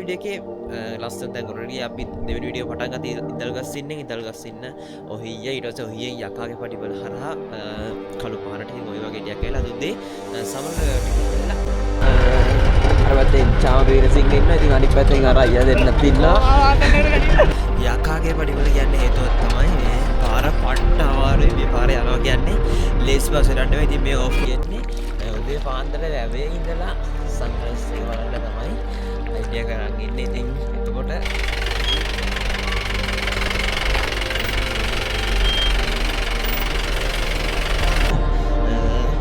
Video එකේ ලස්සන දැන් ඔරෙඩි අපි දෙවෙනි වීඩියෝ පටන් ගත්තේ ඉදල්ගස්සින්න ඔහිය ඊට පස්සේ ඔහියෙන් යකාගේ පටිවල හරහා කළු පාරට ඉතින් ওই වගේ ඩියක් ඇවිල්ලා දුද්දේ සමහර අර පැත්තේ චාම වීරසිංහ ඉන්නවා ඉතින් අනිත් පැත්තෙන් අර අයියා දෙන්නත් ඉන්නවා යකාගේ පටිවල කියන්නේ හේතුව තමයි මේ පාර පට්ට අමාරුයි මේ පාරේ යනවා කියන්නේ ලේස් බස් එකක් නෙවෙයි ඉතින් මේ ඔෆ් කියන්නේ උදේ පාන්දර වැවේ ඉඳලා සන්රයිස් එක බලන්න තමයි අයිඩියා කරන් ඉන්නේ ඉතින් එතකොට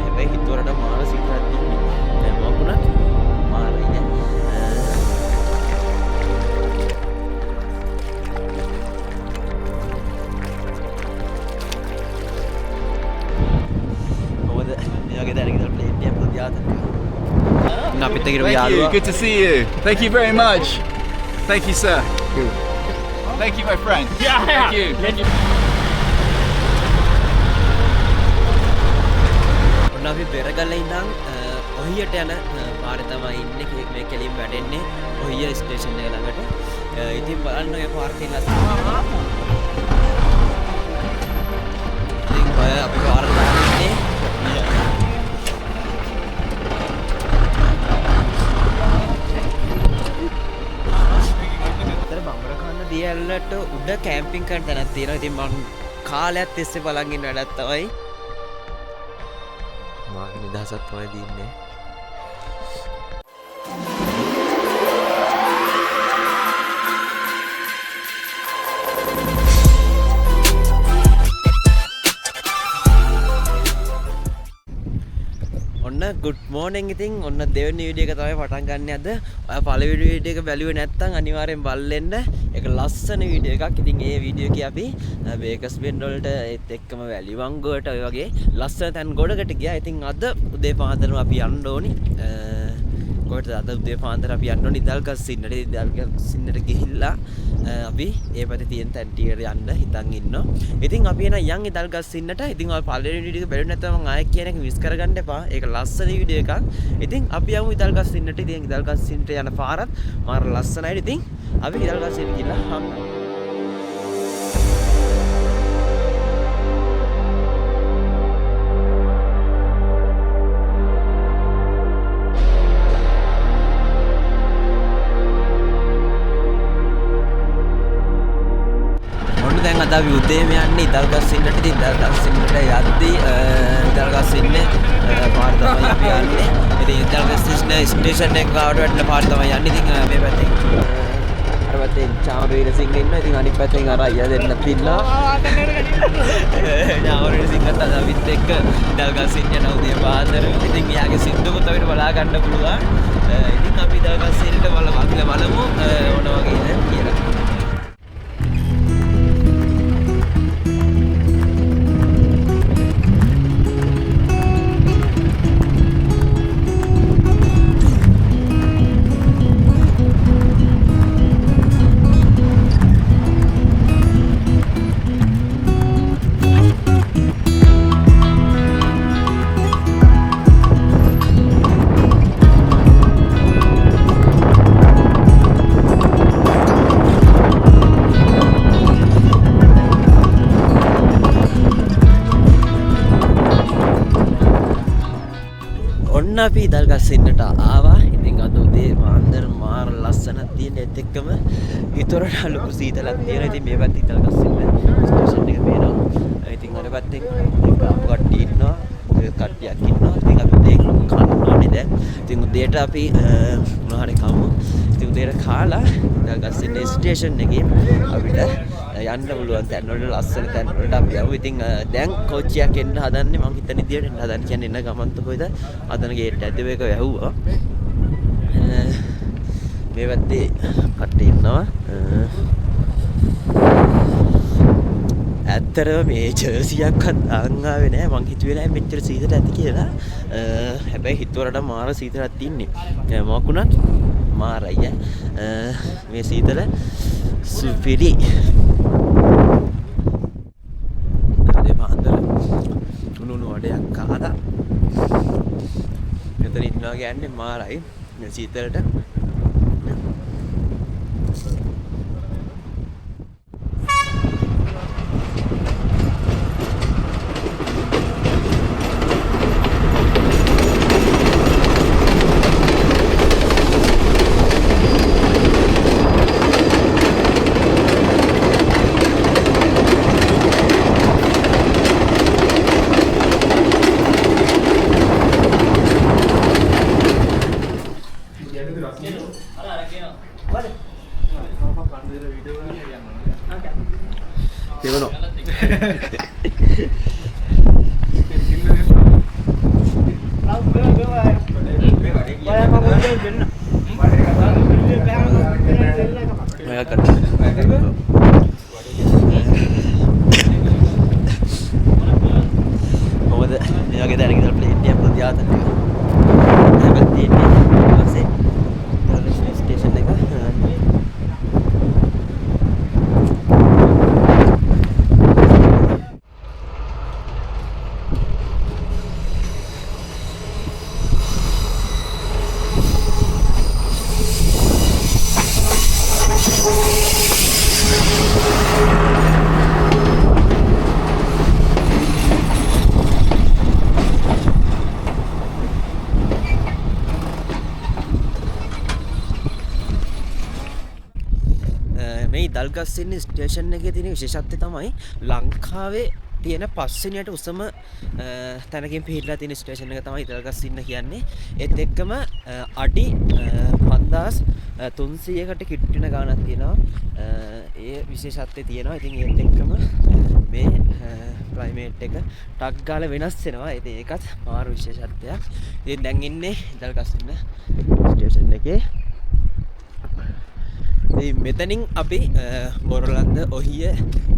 හැබැයි හිතුවරට මානසික හදින්නේ දැන් මොකුණා මාරයි නේ මොකද මෙයාගේ දැනගෙන ප්ලේන් එකක් තියාගන්න Thank you. Good to see you. Thank you very much. Thank you, sir. Thank you, my friend. Yeah. Thank you. Thank you. ඔන්න අපි බෙරගල්ලේ ඉඳන් ඔහියට යන පාරේ තමයි ඉන්නේ මේ කෙලින් වැටෙන්නේ ඔහිය ස්ටේෂන් එක ළඟට. ඉතින් බලන්න ඔය පාර්කින් එක. ඉතින් අපි පාර ළඟ ඉන්නේ. දියල්ලට උඩ කැම්පින් කරන්න තැනක් තියෙනවා. ඉතින් මම කාලයක් තිස්සේ බලන් ඉන්න වැඩක් තමයි මාගේ නිදහසක් තමයි දින්නේ. good morning ඉතින් ඔන්න දෙවෙනි වීඩියෝ එක තමයි පටන් ගන්න අද. ඔයා පළවෙනි වීඩියෝ එක බැලුවේ නැත්නම් අනිවාර්යෙන් බලන්න. ඒක ලස්සන වීඩියෝ එකක්. ඉතින් ඒ වීඩියෝ එකේ අපි බේකස් බෙන්ඩ් වලට ඒත් එක්කම වැලිවංගුවට ඔය වගේ ලස්සන තැන් ගොඩකට ගියා. ඉතින් අද උදේ පාන්දරම අපි යන්න ඕනි. කොහෙටද අද උදේ පාන්දර අපි යන්න ඕනි ඉදල්ගස්සින්නට. ඉදල්ගස්සින්නට ගිහිල්ලා අපි ඒ පැත්තේ තියෙන තැන් ටිකට යන්න හිතන් ඉන්නවා. ඉතින් අපි එන යන් ඉදල්ගස්සින්නට. ඉතින් ඔය පළවෙනි වීඩියෝ එක බැලුවේ නැත්නම් මම ආයෙත් කියන එක මිස් කරගන්න එපා. ඒක ලස්සන වීඩියෝ එකක්. ඉතින් අපි යමු ඉදල්ගස්සින්නට. ඉතින් ඉදල්ගස්සින්නට යන පාරත් මාර ලස්සනයි. ඉතින් අපි ඉදල්ගස්සින්නට ගිහලා හම්බ අද අපි උදේම යන්නේ ඉදල්ගස්සින්නට. ඉතින් ඉදල්ගස්සින්නට යද්දී ඉදල්ගස්සින්නේ පාර තමයි අපි යන්නේ. ඉතින් ඉදල්ගස්සින්න ස්ටේෂන් එක ගාවට වැටෙන පාර තමයි යන්නේ. ඉතින් මේ පැත්තෙන් අර පැත්තෙන් චාම වීරසිංහ ඉන්නවා. ඉතින් අනිත් පැත්තෙන් අර අයියා දෙන්නත් ඉන්නවා. චාම වීරසිංහත් අද අපිත් එක්ක ඉදල්ගස්සින්න යන උදේ පාන්දර. ඉතින් එයාගේ සින්දුකුත් අපිට බලා ගන්න පුළුවන්. ඉතින් අපි ඉදල්ගස්සින්නට බලමු ඕන වගේ කියලා. අපි ඉදල්ගස්සින්නට ආවා. ඉතින් අද උදේ පාන්දර මාර ලස්සනක් තියෙන ඒත් එක්කම ඊතරට ලොකු සීතලක් තියෙනවා. ඉතින් මේ පැත්තේ ඉදල්ගස්සින්න ස්ටේෂන් එක පේනවා. ඉතින් අර පැත්තේ කාපු කට්ටිය ඉන්නවා. කට්ටියක් ඉන්නවා. ඉතින් අපි උදේ කන්න ඕනේ දැන්. ඉතින් උදේට අපි මොනවාරි කමු. ඉතින් උදේට කාලා ඉදල්ගස්සින්න ස්ටේෂන් එකේ අපිට යන්න පුළුවන් තැන් වල ලස්සන තැන් වලට අපි යමු. ඉතින් දැන් කෝච්චියක් එන්න හදන්නේ. මම හිතන විදියට එන්න හදන්නේ කියන්නේ එන්න ගමන්ත කොයිද හදන ගේට් ඇද්දේ මේක වැහුවා. මේ පැත්තේ කට්ටිය ඉන්නවා. ඇත්තටම මේ ජර්සියක්වත් දාන් ආවේ නෑ. මං හිතුවේ නෑ මෙච්චර සීතල ඇති කියලා. හැබැයි හිතුවරට මාර සීතලක් තින්නේ. මොකුණත් මාරයි මේ සීතල සුපිරි. අදේ පාන්දර උණුණු වඩයක් කාලා මෙතන ඉන්නවා කියන්නේ මාරයි මේ සීතලට. යාතන එක හැබැයි තියෙන්නේ ඊපස්සේ රේල්වේ ස්ටේෂන් එක මේ ඉදල්ගස්සින්නේ ස්ටේෂන් එකේ තියෙන විශේෂත්වය තමයි ලංකාවේ තියෙන පස්වෙනියට උසම තැනකින් පිහිටලා තියෙන ස්ටේෂන් එක තමයි ඉදල්ගස්සින්න කියන්නේ. ඒත් එක්කම අඩි 5300කට කිට්ටු වෙන ගාණක් තියෙනවා. ඒ විශේෂත්වය තියෙනවා. ඉතින් ඒත් එක්කම මේ ක්ලයිමේට් එක ටක් ගාලා වෙනස් වෙනවා. ඒකත් මාරු විශේෂත්වයක්. ඉතින් දැන් ඉන්නේ ඉදල්ගස්සින්න ස්ටේෂන් එකේ. මෙතනින් අපි බොරලන්ද ඔහිය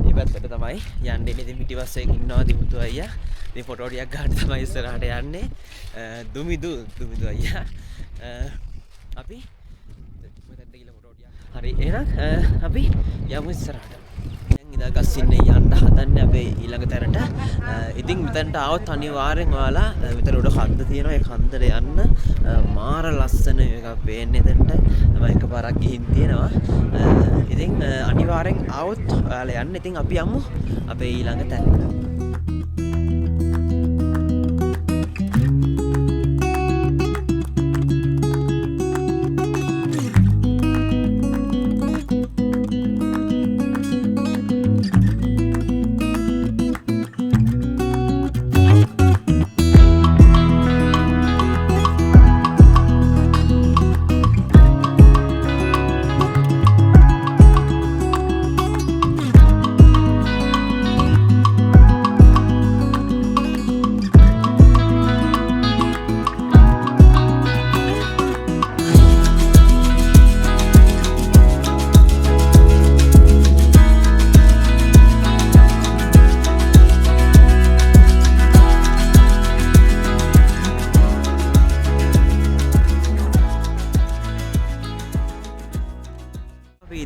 මේ පැත්තට තමයි යන්නේ. ඉතින් පිටිපස්සේ ඉන්නවා දිමුතු අයියා. මේ ෆොටෝ ටිකක් ගන්න තමයි ඉස්සරහට යන්නේ. දුමිදු අයියා. අපි මෙතනට ගිහලා ෆොටෝ ටිකක්. හරි එහෙනම් අපි යමු ඉස්සරහට. දැන් ඉදල්ගස්සින්නේ යන්න හදන්නේ අපි ඊළඟ තැනට. ඉතින් මෙතනට ආවොත් අනිවාර්යෙන් ඔයාලා මෙතන උඩ කන්ද තියෙනවා. ඒ කන්දට යන්න මාර ලස්සන එකක් පේන්නේ එතනට. මම එකපාරක් ගිහින් තියෙනවා. ඉතින් අනිවාර්යෙන් ආවොත් ඔයාලා යන්න. ඉතින් අපි යමු අපේ ඊළඟ තැනට.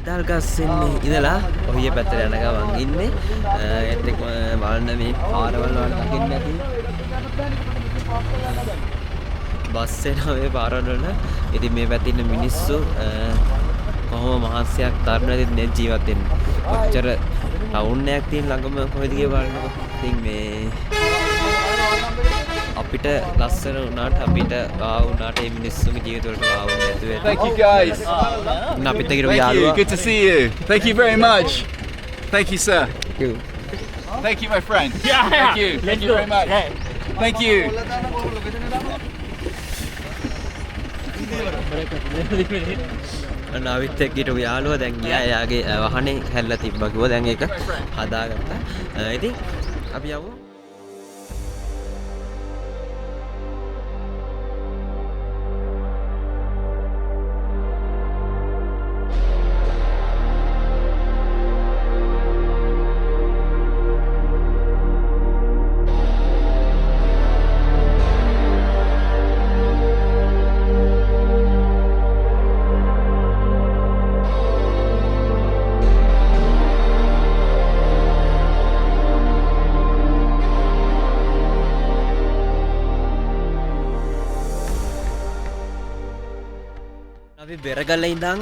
ඉදල්ගස්සින්නේ ඉඳලා ඔහිය පැත්තට යන ගමන් ඉන්නේ. ඒත් එක්ක බලන්න මේ පාරවල් වල දකින්න ඇති. බස් එනවා මේ පාරවල් වල. ඉතින් මේ පැත්තේ ඉන්න මිනිස්සු කොහොම මහත්යක් තරණයේදී නේ ජීවත් වෙන්නේ. ඔච්චර ටවුන් එකක් තියෙන ළඟම කොහෙද කියලා බලන්නකො. ඉතින් මේ අපිට ලස්සන වුණාට අපිට වාව් වුණාට මේ මිනිස්සුගේ ජීවිත වලට වාව් නැතුව ඇති. Thank you guys. අපිට ගිරු Thank you. යාළුවා. Good to see you. Thank you very much. Thank you, sir. Thank you. Thank you, my friend. Thank you. Thank you very much. Thank you. නාවිත් එක්ක හිටපු යාළුවා දැන් ගියා. එයාගේ වාහනේ හැල්ලා තිබ්බා කිව්වා. දැන් ඒක හදාගත්තා. ඉතින් අපි යමු. අපි බෙරගල්ල ඉඳන්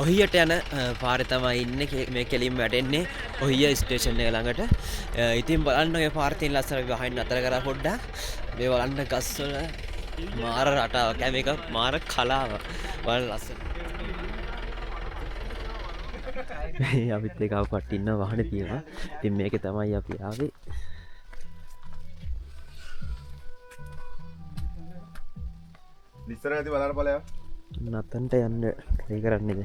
ඔහියට යන පාරේ තමයි ඉන්නේ. මේ කෙලින්ම වැටෙන්නේ ඔහිය ස්ටේෂන් එක ළඟට. ඉතින් බලන්න ඔය පාර තියෙන ලස්සන අපි වහින්න අතර කරා පොඩ්ඩක්. මේ බලන්න ගස්වල මාර රටාවක්. මේක මාර කලාවක්. බලන්න ලස්සන. මේ අපිත් එක කට්ටිය ඉන්න වාහනේ තියෙනවා. ඉතින් මේකේ තමයි අපි ආවේ. ඉස්සර ඇති බලන්න ඵලයක්. නතන්ට යන්න try කරන්නේද?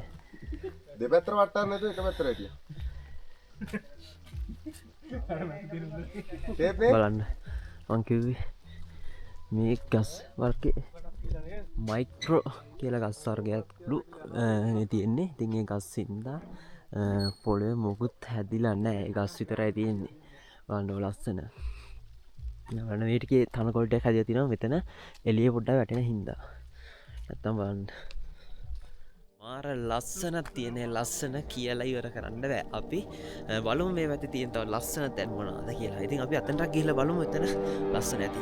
දෙපැත්තට වට්ටන්න නැතුව එක පැත්තට හිටියා. බලන්න මං කිව්වේ මේ ගස් වර්ගයේ මයික්‍රෝ කියලා ගස් වර්ගයක්ලු මේ තියෙන්නේ. ඉතින් ඒ ගස් හින්දා පොළවේ මොකුත් හැදිලා නැහැ. ඒ ගස් විතරයි තියෙන්නේ. බලන්න ලස්සන. වන මේටිකේ තනකොල්ටයක් හැදිලා තිනවා මෙතන එළිය පොඩ්ඩක් වැටෙන හින්දා. නැත්තම් බලන්න. මාර ලස්සනක් තියෙන ලස්සන කියලා ඉවර කරන්න බෑ. අපි බලමු මේ පැත්තේ තියෙන තව ලස්සන තැන් මොනවාද කියලා. ඉතින් අපි අතනට ගිහිල්ලා බලමු එතන ලස්සන ඇති.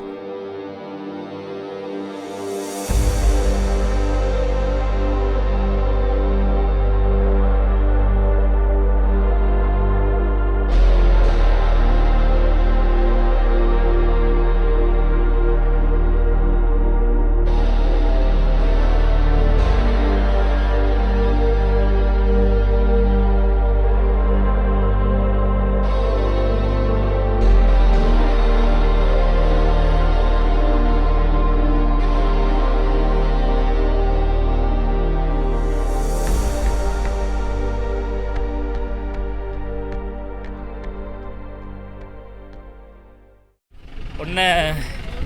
ඔන්න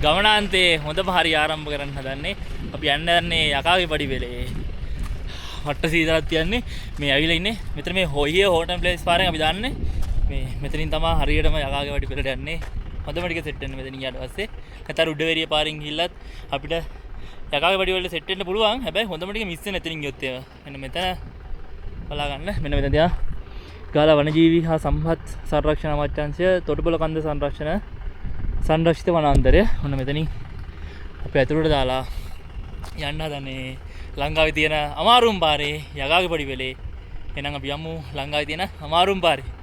ගමනාන්තේ හොඳම හරි ආරම්භ කරන්න හදන්නේ. අපි යන්න යන්නේ යකාගේ පඩි වෙලේ. වට්ට සීදාවක් තියන්නේ. මේ ඇවිල්ලා ඉන්නේ. මෙතන මේ හොයිය හෝටල් ප්ලේස් පාරෙන් අපි දාන්නේ. මේ මෙතනින් තමයි හරියටම යකාගේ පඩි වෙලට යන්නේ. හොඳම ටික සෙට් වෙන්න මෙතනින් ඊට පස්සේ. නැතර උඩවැරිය පාරෙන් ගිහිල්ලත් අපිට යකාගේ පඩි වලට සෙට් වෙන්න පුළුවන්. හැබැයි හොඳම ටික මිස් වෙන එතනින් ගියොත් ඒවා. මෙන්න මෙතන බලා ගන්න. මෙන්න මෙතන තියා ගාලා වනජීවි හා සම්පත් සංරක්ෂණ අමාත්‍යාංශය තොටුපොළ කන්ද සංරක්ෂිත වනාන්තරය. ඔන්න මෙතනින් අපි ඇතුළට දාලා යන්න හදන්නේ ලංකාවේ තියෙන අමාරුම පාරේ යකාගේ පඩි වෙලේ. එහෙනම් අපි යමු ලංකාවේ තියෙන අමාරුම පාරේ.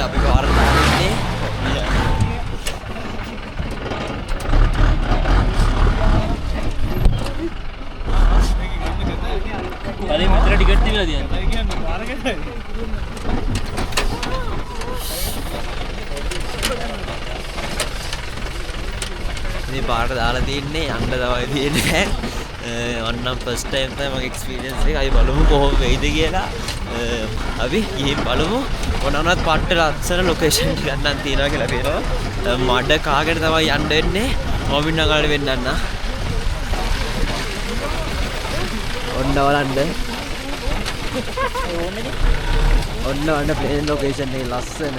අපි පාරට දාන්නේ කලින් මෙතන ටිකට් දීලා තියන්නේ. මේ පාරට දාලා තින්නේ යන්න තමයි තියෙන්නේ. ඔන්නම් ෆස්ට් ටයිම් තමයි මගේ එක්ස්පීරියන්ස් එක. අපි බලමු කොහොම වෙයිද කියලා. අපි ගිහින් බලමු. මොනවාවත් පාට්ට ලස්සන ලොකේෂන් ටිකක් නම් තියනවා කියලා පේනවා. මඩ කාගෙන තමයි යන්න වෙන්නේ. මොමින් නගාලේ වෙන්නන්න. ඔන්න බලන්න. ඔන්න ප්ලේන් ලොකේෂන් එක ලස්සන.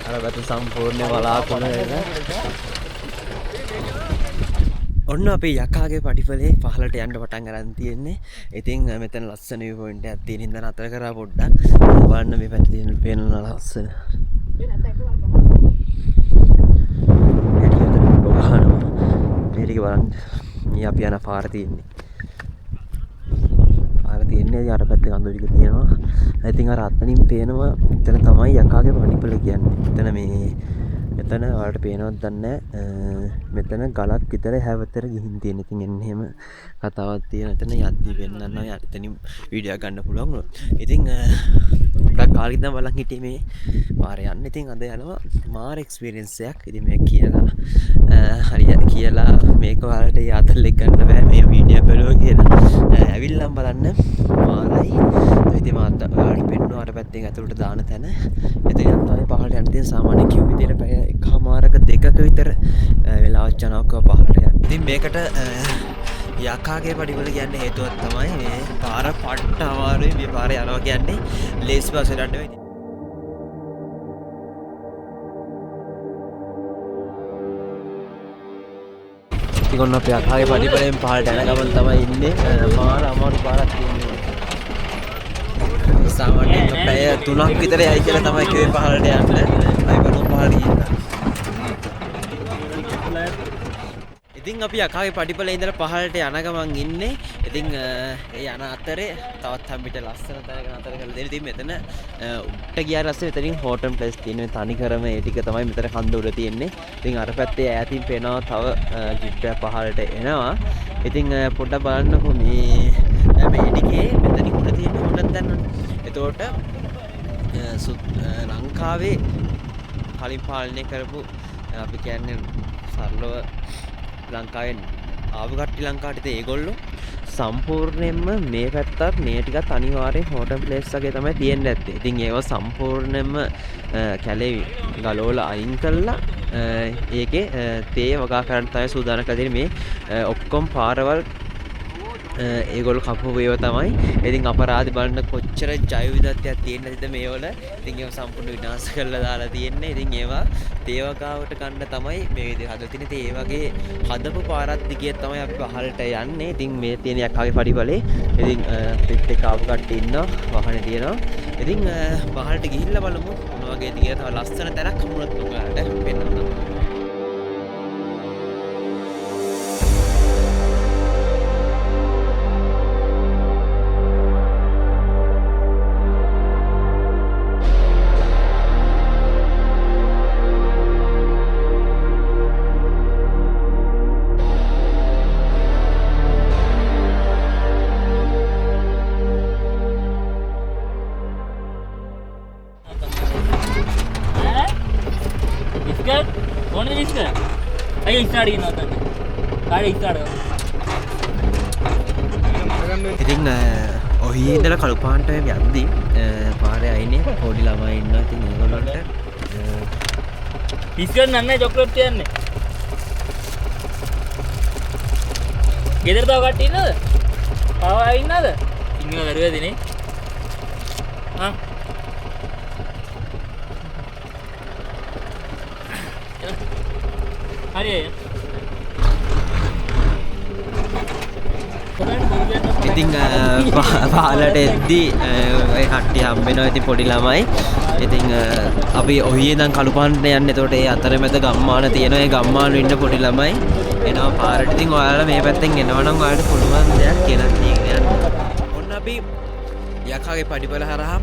අර පැත්ත සම්පූර්ණ වලාකුළු වෙන. ඔන්න අපේ යකාගේ පඩිපලේ පහලට යන්න පටන් ගන්න තියෙන්නේ. ඉතින් මෙතන ලස්සන view point එකක් තියෙන ඉඳන් අතර කරා පොඩ්ඩක් බලන්න මේ පැත්තේ තියෙන පේන ලස්සන. මේක බලන්න. මේ අපි යන පාර තියෙන්නේ. පාර තියෙන්නේ අර පැත්තේ කඳු ටික තියෙනවා. ඉතින් අර අතනින් පේනවා එතන තමයි යකාගේ පඩිපල කියන්නේ. එතන ඔයාලට පේනවද දන්නේ මෙතන ගලක් විතර හැවතර ගිහින් තියෙන. ඉතින් එන්න එහෙම කතාවක් තියෙන. එතන යද්දි වෙන්නන්න ඔය එතනින් වීඩියෝ ගන්න පුළුවන්. ඉතින් ගොඩක් කාලෙක ඉඳන් බලන් හිටියේ මේ පාරේ යන්න. ඉතින් අද යනවා මාර එක්ස්පීරියන්ස් එකක්. ඉතින් මේ කියලා මේක ඔයාලට යාතල් එක ගන්න බෑ මේ වීඩියෝ බලුවා කියලා. ඇවිල්ලා බලන්න මාරයි. ඉතින් මාත් ඔයාලට පෙන්නුවා අර පැත්තෙන් ඇතුළට දාන තැන. එතන තමයි පහළට යන්න තියෙන සාමාන්‍ය කිව් විදියට පැය එකමාරක දෙකක විතර වෙලාවක් යනවා පහළට යන්න. ඉතින් මේකට යකාගේ පඩිවල කියන්නේ හේතුවක් තමයි මේ පාර පට්ට අමාරුයි. මේ පාරේ යනවා කියන්නේ ලේසි බස් එකක් නෙවෙයි. ඉතින් ඔන්න අපි යකාගේ පඩිවලෙන් පහළට යන ගමන් තමයි ඉන්නේ. මාර අමාරු පාරක් තියෙනවා. සාමාන්‍යයෙන් පැය 3ක් විතර යයි කියලා තමයි කිව්වේ පහළට යන්න. අපි බලමු පහළ ගිහින්. ඉතින් අපි යකාගේ පඩිපලේ ඉඳලා පහළට යන ගමන් ඉන්නේ. ඉතින් ඒ යන අතරේ තවත් හම්බිට ලස්සන තැනක නතර කරලා දෙන්න. ඉතින් මෙතන උඩට ගියාට පස්සේ මෙතනින් හෝටල් ප්ලේස් තියෙනවා. තනි කරම ඒ ටික තමයි මෙතන කන්ද උඩ තියෙන්නේ. ඉතින් අර පැත්තේ ඈතින් පේනවා තව ජිප්පයක් පහළට එනවා. ඉතින් පොඩ්ඩක් බලන්නකෝ මේ ටිකේ මෙතනින් උඩ තියෙන හොටත් දන්නවනේ. එතකොට ලංකාවේ කලින් පාලනය කරපු අපි කියන්නේ සරලව ලංකාවෙන් ආපු කට්ටිය ලංකාවට ඉතින් ඒගොල්ලෝ සම්පූර්ණයෙන්ම මේ පැත්තත් මේ ටිකත් අනිවාර්යෙන් හෝටල් ප්ලේස් වගේ තමයි තියෙන්න ඇත්තේ. ඉතින් ඒවා සම්පූර්ණයෙන්ම කැලේ ගලවලා අයින් කළා ඒකේ තේ වගා කරන්න තමයි සූදානම් කරලා තියෙන්නේ. මේ ඔක්කොම පාරවල් ඒගොල්ලෝ කපපු ඒවා තමයි. ඉතින් අපරාධි බලන්න කොච්චර ජෛව විවිධත්වයක් තියෙනවද මේවල. ඉතින් ඒවා සම්පූර්ණ විනාශ කරලා දාලා තියෙන්නේ. ඉතින් ඒවා තේවකාවට ගන්න තමයි මේ විදිහට හදලා තියෙන්නේ. ඉතින් ඒ වගේ හදපු පාරක් දිගේ තමයි අපි පහළට යන්නේ. ඉතින් මේ තියෙන යකාගේ පඩිවලේ ඉතින් පිට් එක ආපු කට්ටිය ඉන්නවා. වාහනේ තියෙනවා. ඉතින් පහළට ගිහිල්ලා බලමු මොන වගේ දිගේ තව ලස්සන තැනක් හම්බුනොත් ඔයාලට පෙන්නන්න. ඉතින් ඔහේ ඉඳලා කළුපාන්ට යද්දී පාරේ අයිනේ පොඩි ළමයි ඉන්නවා. ඉතින් ඒගොල්ලන්ට බිස්කට් නන්නේ චොක්ලට් තියන්නේ. ගෙදර තව කට්ටිය ඉන්නවද? ආවා ඉන්නවද? ඉන්නව දරුවේදනේ. හා හරි ඉතින් පහලට එද්දී ඔය කට්ටිය හම්බෙනවා. ඉතින් පොඩි ළමයි. ඉතින් අපි ඔහියේ ඉඳන් කළුපාන්ට යන්නේ. එතකොට ඒ අතරමැද ගම්මාන තියෙනවා. ඒ ගම්මාන ඉන්න පොඩි ළමයි එනවා පාරට. ඉතින් ඔයාලා මේ පැත්තෙන් එනවා නම් ඔයාලට පුළුවන් දෙයක් කියලා කියන්න. ඔන්න අපි යකාගේ පඩිපල හරහා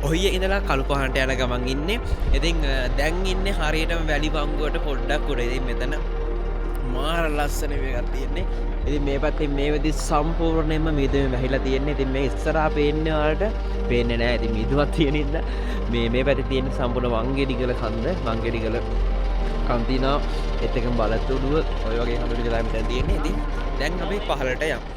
ඔහියේ ඉඳලා කළුපාන්ට යන ගමන් ඉන්නේ. ඉතින් දැන් ඉන්නේ හරියටම වැලි වංගුවට පොඩ්ඩක් උඩ. ඉතින් මෙතන මාර ලස්සන එකක් තියෙන්නේ. ඉතින් මේ පැත්තේ මේ වෙදි සම්පූර්ණයෙන්ම මිදුමේ වැහිලා තියෙන්නේ. ඉතින් මේ ඉස්සරහා පේන්නේ ඔයාලට පේන්නේ නැහැ. ඉතින් මිදුවක් තියෙන ඉඳ මේ පැත්තේ තියෙන සම්පූර්ණ වංගෙඩිගල කන්ද. වංගෙඩිගල කන්තිනා එතකම බලතුඩුව ඔය වගේ කඳුළු ටික තමයි මෙතන තියෙන්නේ. ඉතින් දැන් අපි පහළට යමු.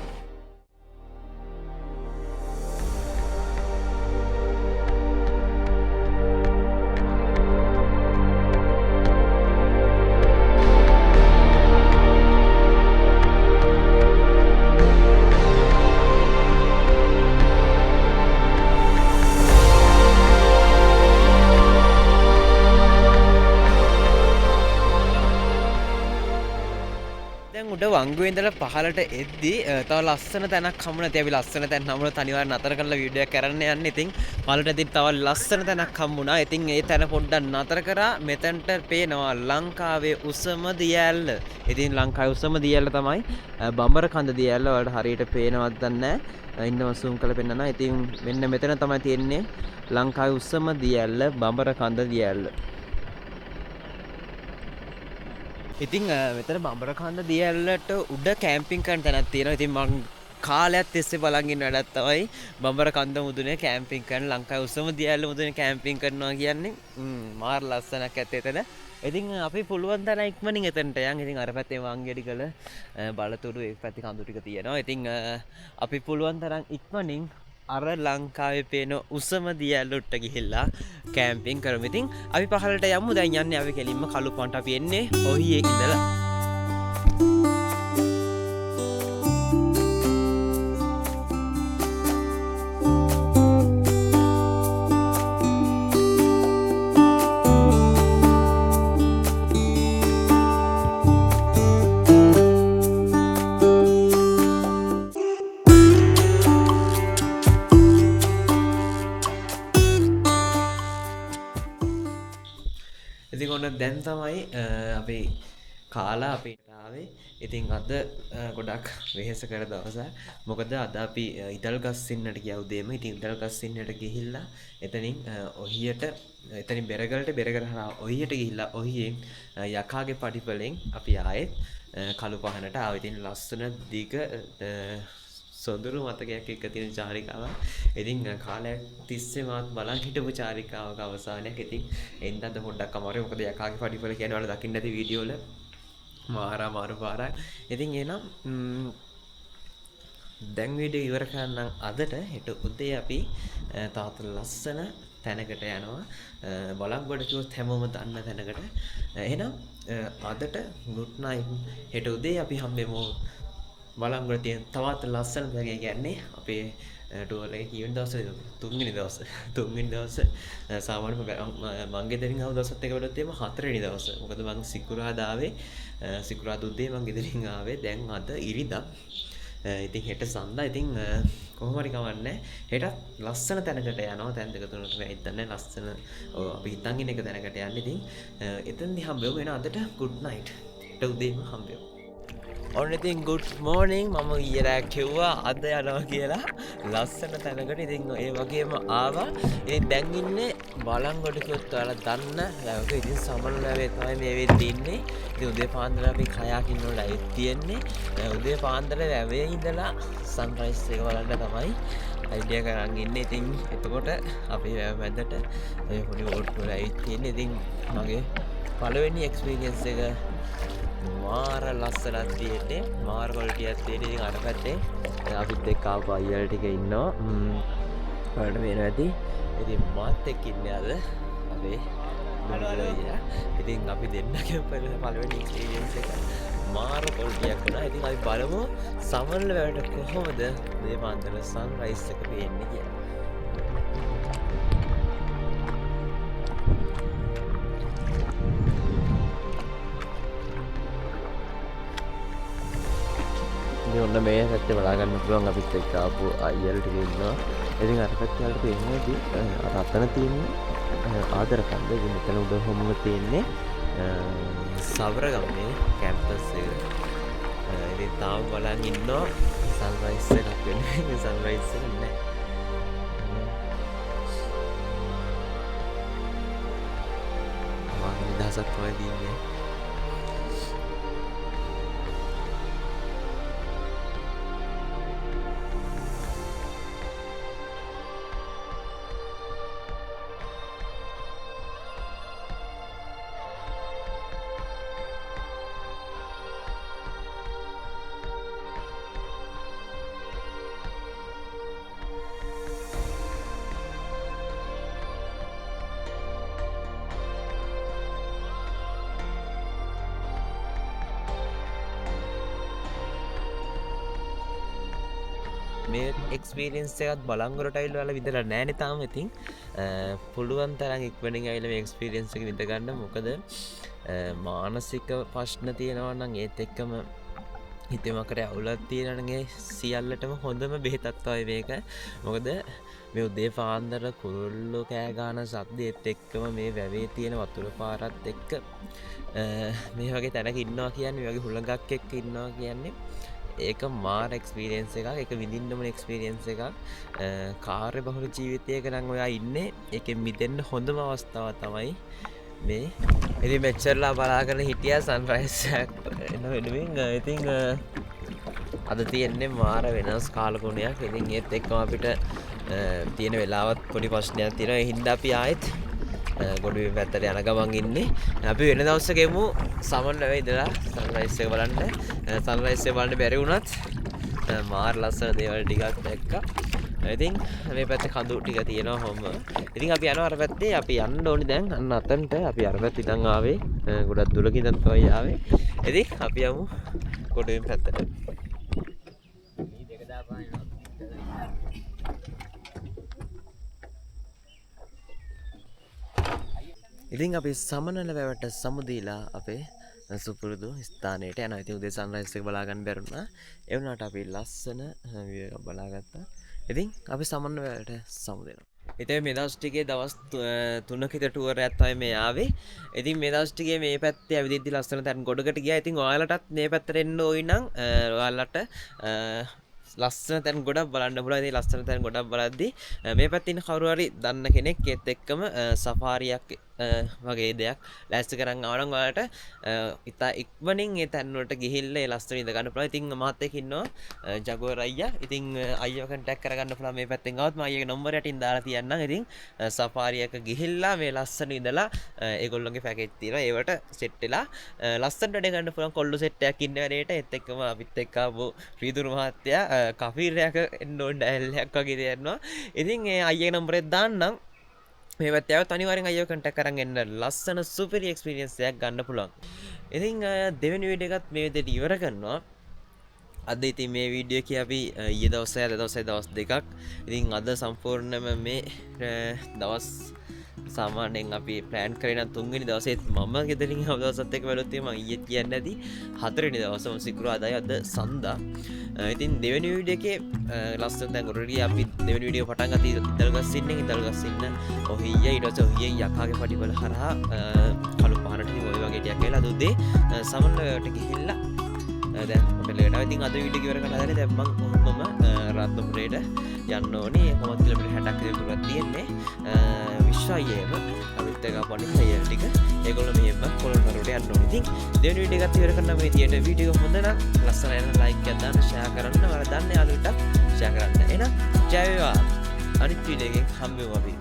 උඩ වංගුවේ ඉඳලා පහළට එද්දී තව ලස්සන තැනක් හම්බුණා. ඉතින් අපි ලස්සන තැන හම්බුණොත් අනිවාර්යෙන් නතර කරලා වීඩියෝ එකක් කරන්න යන්නේ. ඉතින් පහළට එද්දී තව ලස්සන තැනක් හම්බුණා. ඉතින් ඒ තැන පොඩ්ඩක් නතර කරා. මෙතනට පේනවා ලංකාවේ උසම දියැල්ල. ඉතින් ලංකාවේ උසම දියැල්ල තමයි බඹරකන්ද දියැල්ල. වලට හරියට පේනවද දන්නේ නැහැ. ඉන්නව zoom කරලා පෙන්නනවා. ඉතින් මෙන්න මෙතන තමයි තියෙන්නේ ලංකාවේ උසම දියැල්ල බඹරකන්ද දියැල්ල. ඉතින් මෙතන බඹරකන්ද දියැල්ලට උඩ කැම්පින් කරන තැනක් තියෙනවා. ඉතින් මම කාලයක් තිස්සේ බලන් ඉන්න වැඩක් තමයි බඹරකන්ද මුදුනේ කැම්පින් කරන ලංකාවේ උසම දියැල්ල මුදුනේ කැම්පින් කරනවා කියන්නේ. මාර ලස්සනක් ඇත්තේ එතන. ඉතින් අපි පුළුවන් තරම් ඉක්මනින් එතනට යන්. ඉතින් අර පැත්තේ වංගෙඩිගල බලතුඩු ඒ පැත්තේ කඳු ටික තියෙනවා. ඉතින් අපි පුළුවන් තරම් ඉක්මනින් අර ලංකාවේ පේන උසම දියැල්ලට ගිහිල්ලා කැම්පින් කරමු. ඉතින් අපි පහළට යමු. දැන් යන්නේ අපි කෙලින්ම කළුපාන්ට අපි එන්නේ ඔහියේ ඉඳලා. ඉතින් ඔන්න දැන් තමයි අපි කාලා අපිට ආවේ. ඉතින් අද ගොඩක් වෙහෙස කර දවසක්. මොකද අද අපි ඉදල්ගස්සින්නට ගියා උදේම. ඉතින් ඉදල්ගස්සින්නට ගිහිල්ලා එතනින් ඔහියට එතනින් බෙරගලට බෙරගල හරහා ඔහියට ගිහිල්ලා ඔහියෙන් යකාගේ පඩිපලෙන් අපි ආයෙත් කළු පහනට ආවා. ඉතින් ලස්සන දිග සොඳුරු මතකයක් එක්ක තියෙන චාරිකාවක්. ඉතින් කාලයක් තිස්සේ මාත් බලන් හිටපු චාරිකාවක අවසානයක්. ඉතින් එන්නද පොඩ්ඩක් අමාරුයි. මොකද යකාගේ පඩිපල කියන්නේ ඔයාලා දකින්න ඇති වීඩියෝ වල මාරු පාරක්. ඉතින් එහෙනම් දැන් වීඩියෝ ඉවර කරන්නම් අදට. හෙට උදේ අපි තාත්ත ලස්සන තැනකට යනවා. බලංගොඩ කිව්වොත් හැමෝම දන්න තැනකට. එහෙනම් අදට good night. හෙට උදේ අපි හම්බෙමු බලංගොඩ තියෙන තවත් ලස්සන තැනක. කියන්නේ අපේ ටුවර් එකේ කීවෙනි දවසේද? තුන්වෙනි දවසේ. සාමාන්‍යයෙන් මං ගෙදරින් ආව දවසත් එක වලත් එම හතරවෙනි දවස. මොකද මං සිකුරාදා ආවේ. සිකුරාදා උදේ මං ගෙදරින් ආවේ. දැන් අද ඉරිදා. ඉතින් හෙට සන්දා. ඉතින් කොහොම හරි කවන්නේ. හෙට ලස්සන තැනකට යනවා. තැන් දෙක තුනකට මම හිතන්නේ ලස්සන අපි හිතන් ඉන්න එක තැනකට යන්න. ඉතින් එතනදී හම්බෙමු. එන අදට good night. හෙට උදේම හම්බෙමු. ඔන්න ඉතින් good morning. මම ඊයේ කිව්වා අද යනවා කියලා ලස්සන තැනකට. ඉතින් ඒ වගේම ආවා. ඉතින් දැන් ඉන්නේ බලංගොඩ කිව්වොත් ඔයාලා දන්න ලැවක. ඉතින් සමන ලැවේ තමයි මේ වෙද්දී ඉන්නේ. ඉතින් උදේ පාන්දර අපි කයාකින් වල ඇවිත් තියෙන්නේ. උදේ පාන්දර වැවේ ඉඳලා සන්රයිස් එක බලන්න තමයි අයිඩියා කරන් ඉන්නේ. ඉතින් එතකොට අපි වැව මැදට මේ පොඩි වෝට් වල ඇවිත් තියෙන්නේ. ඉතින් මගේ පළවෙනි එක්ස්පීරියන්ස් එක මාර ලස්සනක් තියෙන්නේ. මාර ක්වොලිටියක් තියෙන්නේ. ඉතින් අර පැත්තේ අපිත් එක්ක ආපු අයියල් ටික ඉන්නවා. ඔයාලට පේනවා ඇති. ඉතින් මාත් එක්ක ඉන්නේ අද අපේ අයියා. ඉතින් අපි දෙන්නගේ පළවෙනි එක්ස්පීරියන්ස් එක මාර ක්වොලිටියක් වුණා. ඉතින් අපි බලමු සමනල වැවට කොහොමද මේ පාන්දර සන්රයිස් එක පේන්නේ කියලා. ඔන්න මේ පැත්තේ බලා ගන්න පුළුවන් අපිත් එක්ක ආපු අයියල් ටික ඉන්නවා. ඉතින් අර පැත්තේ වලට පේනවාදී අර අතන තියෙන්නේ ආදර කන්ද. ඉතින් මෙතන උඩ හොම්ම තියෙන්නේ සවරගමේ කැම්පස් එක. ඉතින් තාම බලන් ඉන්නවා සන්රයිස් එකක් වෙන්නේ. මේ සන්රයිස් එක නෑ. මම දහසක් තමයි දින්නේ. මේ එක්ස්පීරියන්ස් එකත් බලංගොඩට ඇවිල්ලා ඔයාලා විඳලා නැහැ නේ තාම. ඉතින් පුළුවන් තරම් ඉක්මනින් ඇවිල්ලා මේ එක්ස්පීරියන්ස් එක විඳ ගන්න. මොකද මානසික ප්‍රශ්න තියෙනවා නම් ඒත් එක්කම හිතේ මකර අවුලක් තියෙනවා නම් ඒ සියල්ලටම හොඳම බෙහෙතක් තමයි මේක. මොකද මේ උදේ පාන්දර කුරුල්ලෝ කෑ ගන්න සද්දෙත් එක්කම මේ වැවේ තියෙන වතුර පාරත් එක්ක මේ වගේ තැනක ඉන්නවා කියන්නේ, මේ වගේ හුළඟක් එක්ක ඉන්නවා කියන්නේ ඒක මාර එක්ස්පීරියන්ස් එකක්. ඒක විඳින්න ඕන එක්ස්පීරියන්ස් එකක්. කාර්ය බහුල ජීවිතයක නම් ඔයා ඉන්නේ. ඒකෙන් මිදෙන්න හොඳම අවස්ථාව තමයි මේ. ඉතින් මෙච්චරලා බලාගෙන හිටියා සන්රයිස් එකක් එන වෙනුවෙන්. ඉතින් අද තියෙන්නේ මාර වෙනස් කාලගුණයක්. ඉතින් ඒත් එක්කම අපිට තියෙන වෙලාවත් පොඩි ප්‍රශ්නයක් තියෙනවා. ඒ හින්දා අපි ආයෙත් ගොඩුවේ පැත්තට යන ගමන් ඉන්නේ. අපි වෙන දවසක එමු සමන් ලැබෙයි ඉඳලා සන්රයිස් එක බලන්න. සන්රයිස් එක බලන්න බැරි වුණත් මාර ලස්සන දේවල් ටිකක් දැක්කා. ඉතින් මේ පැත්තේ කඳු ටික තියෙනවා හොම. ඉතින් අපි යනවා අර පැත්තේ. අපි යන්න ඕනි දැන් අන්න අතනට. අපි අර පැත්තේ ඉඳන් ආවේ. ගොඩක් දුරකින් ඉඳන් තමයි ආවේ. ඉතින් අපි යමු ගොඩුවේ පැත්තට. ඉතින් අපි සමනල වැවට සමුදීලා අපේ සුපුරුදු ස්ථානයට යනවා. ඉතින් උදේ සන්රයිස් එක බලා ගන්න බැරුණා. ඒ වුණාට අපි ලස්සන view එකක් බලාගත්තා. ඉතින් අපි සමනල වැවට සමුදෙනවා. ඉතින් මේ දවස් ටිකේ දවස් 3ක විතර ටුවර් එකක් තමයි මේ ආවේ. ඉතින් මේ දවස් ටිකේ මේ පැත්තේ ඇවිදිද්දි ලස්සන තැන් ගොඩකට ගියා. ඉතින් ඔයාලටත් මේ පැත්තට එන්න ඕයි නම් ඔයාලට ලස්සන තැන් ගොඩක් බලන්න පුළුවන්. ඉතින් ලස්සන තැන් ගොඩක් බලද්දි මේ පැත්තේ ඉන්න කවුරු හරි දන්න කෙනෙක් ඒත් එක්කම සෆාරියක් වගේ දෙයක් ලෑස්ති කරන් ආව නම් ඔයාලට ඉතා ඉක්මනින් ඒ තැන් වලට ගිහිල්ලා ඒ ලස්සන ඉඳ ගන්න පුළුවන්. ඉතින් මාත් එක්ක ඉන්නවා ජගෝර් අයියා. ඉතින් අයියාව කන්ටැක්ට් කරගන්න පුළුවන් මේ පැත්තෙන් ආවොත් මම අයියාගේ නම්බර් යටින් දාලා තියන්නම්. ඉතින් සෆාරියක ගිහිල්ලා මේ ලස්සන ඉඳලා ඒගොල්ලෝගේ පැකේජ් තියෙනවා. ඒවට සෙට් වෙලා ලස්සනට වැඩ ගන්න පුළුවන් කොල්ලෝ සෙට් එකක් ඉන්න වැඩේට ඒත් එක්කම අපිත් එක්ක ආපු රීදුරු මහත්තයා කෆීරයක් එන්න ඕන ඩයල්යක් වගේ දෙයක්නවා. ඉතින් ඒ අයියාගේ නම්බරේ දාන්නම්. මේ පැත්තට අනිවාර්යෙන් අයියව කන්ටැක්ට් කරන් එන්න ලස්සන සුපිරි එක්ස්පීරියන්ස් එකක් ගන්න පුළුවන්. ඉතින් දෙවෙනි වීඩියෝ එකත් මේ විදිහට ඉවර කරනවා. අද ඉතින් මේ වීඩියෝ එකේ අපි ඊයේ දවසේ අද දවසේ දවස් දෙකක්. ඉතින් අද සම්පූර්ණයෙන්ම මේ දවස් සාමාන්‍යයෙන් අපි ප්ලෑන් කරේ නම් තුන්වෙනි දවසේත් මම ගෙදරින් ආව දවසත් එක්ක බැලුවොත් මම ඊයේ කියන්නේ නැති හතරවෙනි දවසම සිකුරාදායි අද සඳා. ඉතින් දෙවෙනි වීඩියෝ එකේ ලස්සන දැන් ඔරෙඩි අපි දෙවෙනි වීඩියෝ පටන් ගත්තා ඉදල්ගස්සින්න ඔහිය ඊට පස්සේ ඔහිය යකාගේ පඩිවල හරහා කළු පහරට ඉතින් ඔය වගේ ටිකක් වෙලා අද උදේ සමනලට ගිහිල්ලා දැන් හොටෙලේට ඉතින් අද වීඩියෝ එක ඉවර කරලා හදලා දැන් මම ඔහොමම රත්නපුරේට යන්න ඕනේ. කොහොමද කිලෝමීටර් 60ක් විතර දුරක් තියෙන්නේ. විශ්වයේම අවිත් එක පොඩි හයිය ටික ඒගොල්ලෝ මෙහෙම කොළඹට යන්න ඕනේ. ඉතින් දෙවෙනි වීඩියෝ එකත් ඉවර කරනවා. මේ තියෙන වීඩියෝ එක හොඳ නම් ලස්සන එන ලයික් එකක් දාන්න, ෂෙයා කරන්න, වල දන්න යාළුවන්ට ෂෙයා කරන්න. එහෙනම් ජය වේවා. අනිත් වීඩියෝ එකෙන් හම්බෙමු අපි.